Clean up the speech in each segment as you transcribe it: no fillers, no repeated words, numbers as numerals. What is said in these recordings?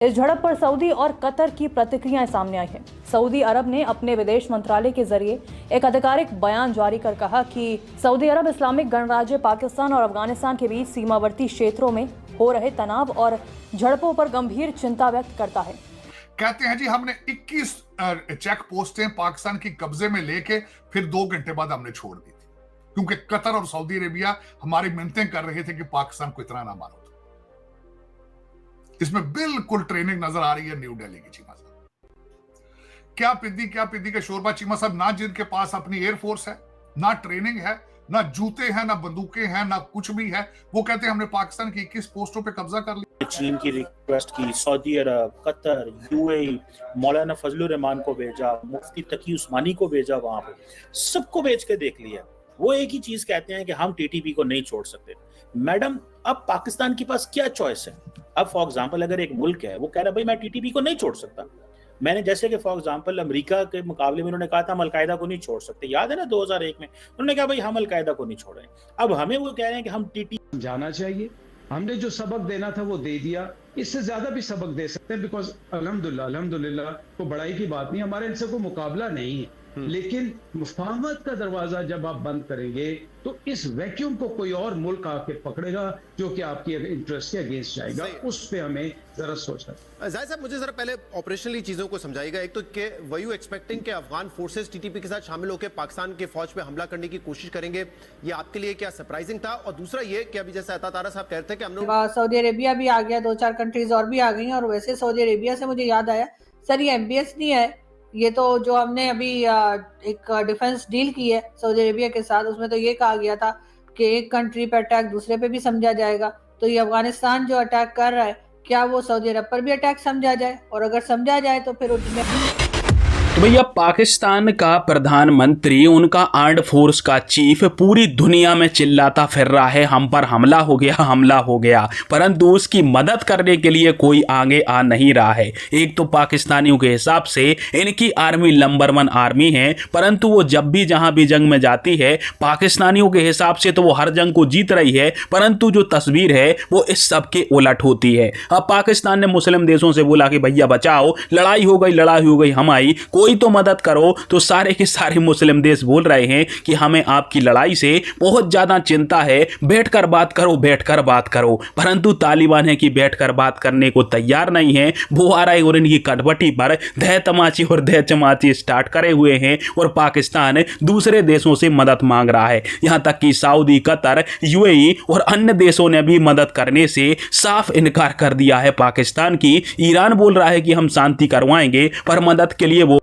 इस झड़प पर सऊदी और कतर की प्रतिक्रियाएं सामने आई हैं। सऊदी अरब ने अपने विदेश मंत्रालय के जरिए एक आधिकारिक बयान जारी कर कहा कि सऊदी अरब इस्लामिक गणराज्य पाकिस्तान और अफगानिस्तान के बीच सीमावर्ती क्षेत्रों में हो रहे तनाव और झड़पों पर गंभीर चिंता व्यक्त करता है। कहते हैं जी हमने 21 चेक पोस्टें पाकिस्तान की कब्जे में लेके फिर 2 घंटे बाद हमने छोड़ दी थी, क्योंकि कतर और सऊदी अरेबिया हमारी मिन्नतें कर रहे थे कि पाकिस्तान को इतना ना मारो। इसमें बिल्कुल ट्रेनिंग नजर आ रही है न्यू दिल्ली की। चीमा साहब क्या पिद्दी का शोरबा। चीमा साहब ना जिनके पास अपनी एयरफोर्स है, ना ट्रेनिंग है, ना जूते हैं, ना बंदूकें हैं, ना कुछ भी है, वो कहते हैं हमने पाकिस्तान की 21 पोस्टों पे कब्जा कर लिया। चीन की रिक्वेस्ट की, सऊदी अरब, कतर, यूएई, मौलाना फजलुर रहमान को भेजा, मुफ्ती तकी उस्मानी को भेजा, वहां पे सबको भेज के देख लिया। वो एक ही चीज कहते हैं कि हम टीटीपी को नहीं छोड़ सकते। मैडम, अब पाकिस्तान के पास क्या चॉइस है? अब फॉर एग्जांपल अगर एक मुल्क है वो कह रहा है भाई मैं टीटीपी को नहीं छोड़ सकता, मैंने जैसे कि फॉर एग्जांपल अमेरिका के मुकाबले में उन्होंने कहा था हम अलकायदा को नहीं छोड़ सकते, याद है ना 2001 में उन्होंने कहा भाई हम अलकायदा को नहीं छोड़ रहे। अब हमें वो कह रहे हैं कि हम टीटीपी जाना चाहिए। हमने जो सबक देना था वो दे दिया, इससे ज्यादा भी सबक दे सकते हैं, बिकॉज अल्हम्दुलिल्लाह को बड़ाई की बात नहीं, हमारे इनसे कोई मुकाबला नहीं है। लेकिन मुफाहमत का दरवाजा जब आप बंद करेंगे तो इस वैक्यूम को कोई और मुल्क आके पकड़ेगा जो कि आपकी इंटरेस्ट के अगेंस्ट जाएगा। उस पे हमें जरा सोचना। जाहिद साहब, मुझे जरा पहले ऑपरेशनली चीजों को समझाइएगा। एक तो वर यू एक्सपेक्टिंग कि अफगान फोर्सेस टीटीपी के साथ शामिल होकर पाकिस्तान के फौज पे हमला करने की कोशिश करेंगे, ये आपके लिए क्या सरप्राइजिंग था? और दूसरा ये कि अभी जैसे अता तारा साहब कह रहे थे कि हम लोग सऊदी अरेबिया भी आ गया, 2-4 कंट्रीज और भी आ गई। और वैसे सऊदी अरेबिया से मुझे याद आया सर, ये एमबीएस नहीं है, ये तो जो हमने अभी एक डिफेंस डील की है सऊदी अरेबिया के साथ, उसमें तो ये कहा गया था कि एक कंट्री पे अटैक दूसरे पे भी समझा जाएगा। तो ये अफगानिस्तान जो अटैक कर रहा है, क्या वो सऊदी अरब पर भी अटैक समझा जाए? और अगर समझा जाए तो फिर उसमें तो भैया पाकिस्तान का प्रधानमंत्री, उनका आर्म्ड फोर्स का चीफ पूरी दुनिया में चिल्लाता फिर रहा है हम पर हमला हो गया, परंतु उसकी मदद करने के लिए कोई आगे आ नहीं रहा है। एक तो पाकिस्तानियों के हिसाब से इनकी आर्मी नंबर 1 आर्मी है, परंतु वो जब भी जहां भी जंग में जाती है पाकिस्तानियों के हिसाब से तो वो हर जंग को जीत रही है, परंतु जो तस्वीर है वो इस सब के उलट होती है। अब पाकिस्तान ने मुस्लिम देशों से बोला कि भैया बचाओ, लड़ाई हो गई हम आई, कोई तो मदद करो, तो सारे के सारे मुस्लिम देश बोल रहे हैं कि हमें आपकी लड़ाई से बहुत ज्यादा चिंता है, बैठकर बात करो। परंतु तालिबान है कि बैठकर बात करने को तैयार नहीं है। वो आ रहे और इनकी कटबटी पर दह चमाची स्टार्ट करे हुए हैं और पाकिस्तान दूसरे देशों से मदद मांग रहा है। यहां तक कि सऊदी, कतर, यूएई और अन्य देशों ने भी मदद करने से साफ इनकार कर दिया है पाकिस्तान की। ईरान बोल रहा है कि हम शांति करवाएंगे, पर मदद के लिए वो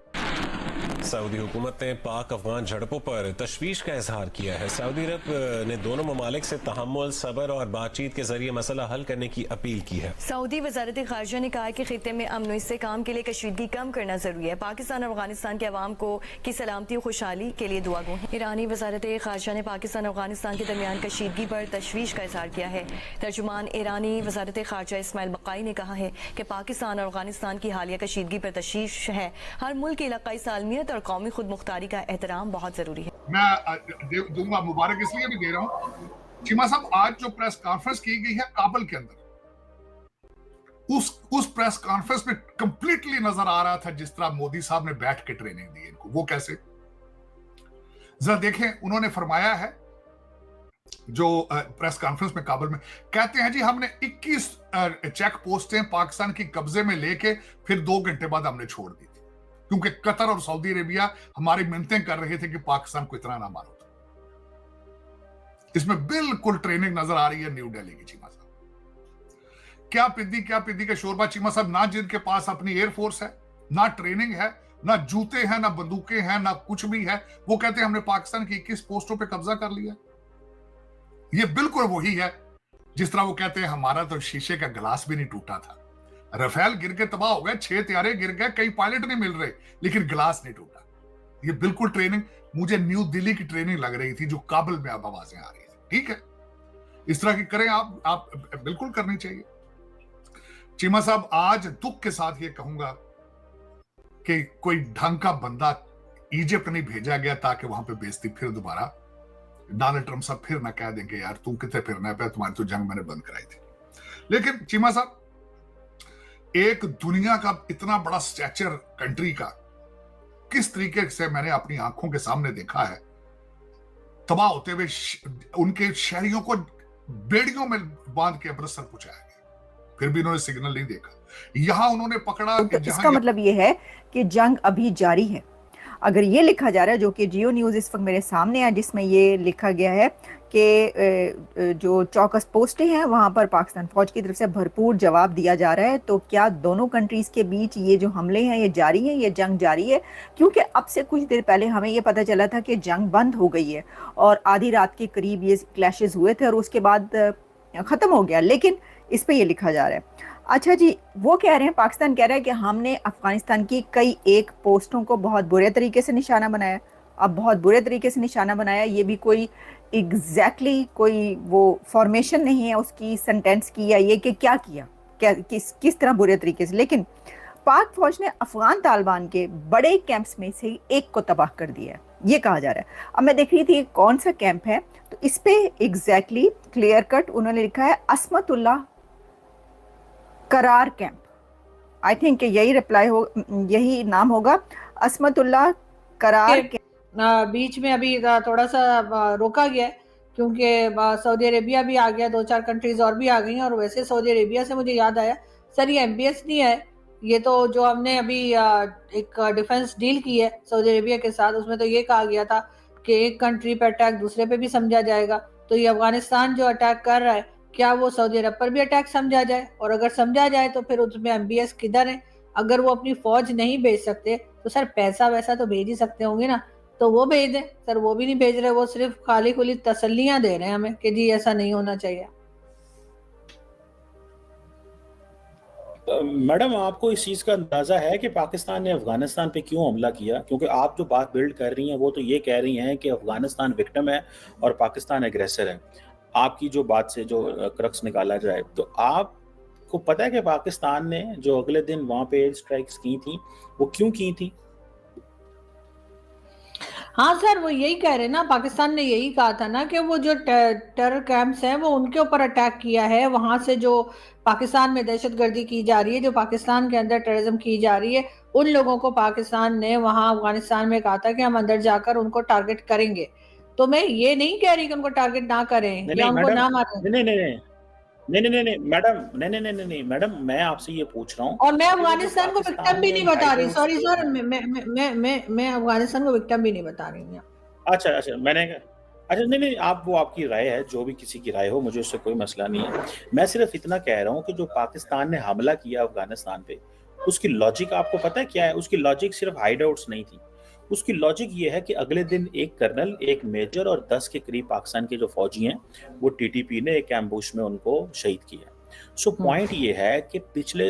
सऊदी हुकूमत ने पाक अफगान झड़पों पर तशवीश का इजहार किया है। सऊदी अरब ने दोनों ममालिक से तहम्मुल, सब्र और बातचीत के जरिए मसला हल करने की अपील की है। सऊदी वजारत खारजा ने कहा कि खित्ते में अमन इस्तेहकाम के लिए कशीदगी कम करना जरूरी है। पाकिस्तान और अफगानिस्तान के अवाम को की सलामती और खुशहाली के लिए दुआ गो है। ईरानी वजारत खारजा ने पाकिस्तान और अफगानिस्तान के दरमियान कशीदगी पर तशवीश का इजहार किया है। तर्जुमान ईरानी वजारत खारजा इस्माइल बकाई ने कहा है कि पाकिस्तान और अफगानिस्तान की हालिया कशीदगी पर तशवीश है। हर मुल्क की इलाकाई सालमियत और कौमी खुद मुख्तारी का एहतराम बहुत जरूरी है। मैं दूंगा मुबारक इसलिए भी दे रहा हूं। चीमा साहब, आज जो प्रेस कॉन्फ्रेंस की गई है काबुल के अंदर, उस प्रेस कॉन्फ्रेंस में कंप्लीटली नजर आ रहा था जिस तरह मोदी साहब ने बैठ के ट्रेनिंग दी इनको। वो कैसे, जरा देखें। उन्होंने फरमाया है जो प्रेस कॉन्फ्रेंस में काबुल में, कहते हैं जी हमने 21 चेक पोस्टें पाकिस्तान की कब्जे में लेके फिर 2 घंटे बाद हमने छोड़ दी थी, क्योंकि कतर और सऊदी अरेबिया हमारी मिन्नतें कर रहे थे कि पाकिस्तान को इतना ना मारो। इसमें बिल्कुल ट्रेनिंग नजर आ रही है न्यू दिल्ली की। चीमा साहब क्या पिद्दी का शोरबा। चीमा साहब, ना जिनके पास अपनी एयरफोर्स है, ना ट्रेनिंग है, ना जूते हैं, ना बंदूकें हैं, ना कुछ भी है, वो कहते हैं हमने पाकिस्तान की 21 पोस्टों पे कब्जा कर लिया। ये बिल्कुल वही है जिस तरह वो कहते हैं हमारा तो शीशे का गिलास भी नहीं टूटा था, रफेल गिर के तबाह हो गए, 6 तैयारे गिर गए, कई पायलट नहीं मिल रहे, लेकिन गिलास नहीं टूटा। ये बिल्कुल ट्रेनिंग मुझे न्यू दिल्ली की ट्रेनिंग लग रही थी जो काबुल में अब आवाजें आ रही थी। ठीक है, इस तरह की करें आप बिल्कुल करनी चाहिए। चीमा साहब, आज दुख के साथ ये कहूंगा कि कोई ढंग का बंदा इजिप्ट नहीं भेजा गया ताकि वहां पे बेइज्जती फिर दोबारा डोनाल्ड ट्रंप साहब फिर ना कह देंगे यार तू कितने फिरना पे, तुम्हारी तो जंग मैंने बंद कराई थी। लेकिन चीमा साहब, एक दुनिया का इतना बड़ा स्टैचर कंट्री का किस तरीके से मैंने अपनी आंखों के सामने देखा है, तबाह होते हुए उनके शहरियों को बेड़ियों में बांध के अमृतसर पहुंचाया गया, फिर भी उन्होंने सिग्नल नहीं देखा। यहां उन्होंने पकड़ा तो इसका मतलब ये है कि जंग अभी जारी है। अगर ये लिखा जा रहा है, जो कि जियो न्यूज़ इस वक्त मेरे सामने है, जिसमें ये लिखा गया है कि जो चौकस पोस्टें हैं वहाँ पर पाकिस्तान फौज की तरफ से भरपूर जवाब दिया जा रहा है, तो क्या दोनों कंट्रीज़ के बीच ये जो हमले हैं ये जारी हैं, ये जंग जारी है? क्योंकि अब से कुछ देर पहले हमें ये पता चला था कि जंग बंद हो गई है और आधी रात के करीब ये क्लैशेस हुए थे और उसके बाद ख़त्म हो गया, लेकिन इस पर यह लिखा जा रहा है। अच्छा जी, वो कह रहे हैं, पाकिस्तान कह रहा है कि हमने अफगानिस्तान की कई एक पोस्टों को बहुत बुरे तरीके से निशाना बनाया। अब बहुत बुरे तरीके से निशाना बनाया, ये भी कोई एग्जैक्टली कोई वो फॉर्मेशन नहीं है उसकी सेंटेंस की, या ये कि क्या किया, क्या किस तरह बुरे तरीके से। लेकिन पाक फौज ने अफगान तालिबान के बड़े कैंप्स में से एक को तबाह कर दिया है, ये कहा जा रहा है। अब मैं देख रही थी कौन सा कैंप है, तो इस पे एग्जैक्टली क्लियर कट उन्होंने लिखा है असमतुल्ला करार कैंप। आई थिंक यही रिप्लाई हो, यही नाम होगा, असमतुल्ला करार कैंप। बीच में अभी थोड़ा सा रोका गया है क्योंकि सऊदी अरेबिया भी आ गया, 2-4 कंट्रीज और भी आ गई हैं। और वैसे सऊदी अरेबिया से मुझे याद आया, सर ये MBS नहीं है, ये तो जो हमने अभी एक डिफेंस डील की है सऊदी अरेबिया के साथ, उसमें तो ये कहा गया था कि एक कंट्री पे अटैक दूसरे पे भी समझा जाएगा। तो ये अफगानिस्तान जो अटैक कर रहा है, क्या वो सऊदी अरब पर भी अटैक समझा जाए? और अगर समझा जाए तो फिर उसमें MBS किधर है? अगर वो अपनी फौज नहीं भेज सकते तो सर पैसा वैसा तो भेज ही सकते होंगे ना, तो वो भेज दें। सर वो भी नहीं भेज रहे, वो सिर्फ खाली खुली तसल्लियां दे रहे हैं हमें कि जी ऐसा नहीं होना चाहिए। मैडम, आपको इस चीज़ का अंदाज़ा है कि पाकिस्तान ने अफगानिस्तान पे क्यों हमला किया? क्योंकि आप जो बात बिल्ड कर रही हैं वो तो ये कह रही हैं कि अफगानिस्तान विक्टिम है और पाकिस्तान एग्रेसर है। आपकी जो बात से जो क्रक्स निकाला जाए, तो आपको पता है कि पाकिस्तान ने जो अगले दिन वहाँ पे एयर स्ट्राइक्स की थी वो क्यों की थी? हाँ सर, वो यही कह रहे हैं ना, पाकिस्तान ने यही कहा था ना कि वो जो टेरर कैंप्स हैं वो उनके ऊपर अटैक किया है। वहां से जो पाकिस्तान में दहशतगर्दी की जा रही है, जो पाकिस्तान के अंदर टेररिज्म की जा रही है, उन लोगों को पाकिस्तान ने वहां अफगानिस्तान में कहा था कि हम अंदर जाकर उनको टारगेट करेंगे। तो मैं ये नहीं कह रही कि उनको टारगेट ना करें या उनको ना मारें। नहीं मैडम, मैं आपसे ये पूछ रहा हूँ, और मैं अफगानिस्तान को विक्टिम भी नहीं बता रही। सॉरी सर, मैं अफगानिस्तान को विक्टिम भी नहीं बता रही हूँ। अच्छा नहीं, आप वो आपकी राय है, जो भी किसी की राय हो, मुझे उससे कोई मसला नहीं है। मैं सिर्फ इतना कह रहा हूँ कि जो पाकिस्तान ने हमला किया अफगानिस्तान पे, उसकी लॉजिक आपको पता है क्या है? उसकी लॉजिक सिर्फ हाइड आउट्स नहीं थी। उसकी लॉजिक ये है कि अगले दिन एक कर्नल, एक मेजर और 10 के करीब पाकिस्तान के जो फौजी हैं वो TTP ने एक एम्बुश में उनको शहीद किया। सो पॉइंट ये है कि पिछले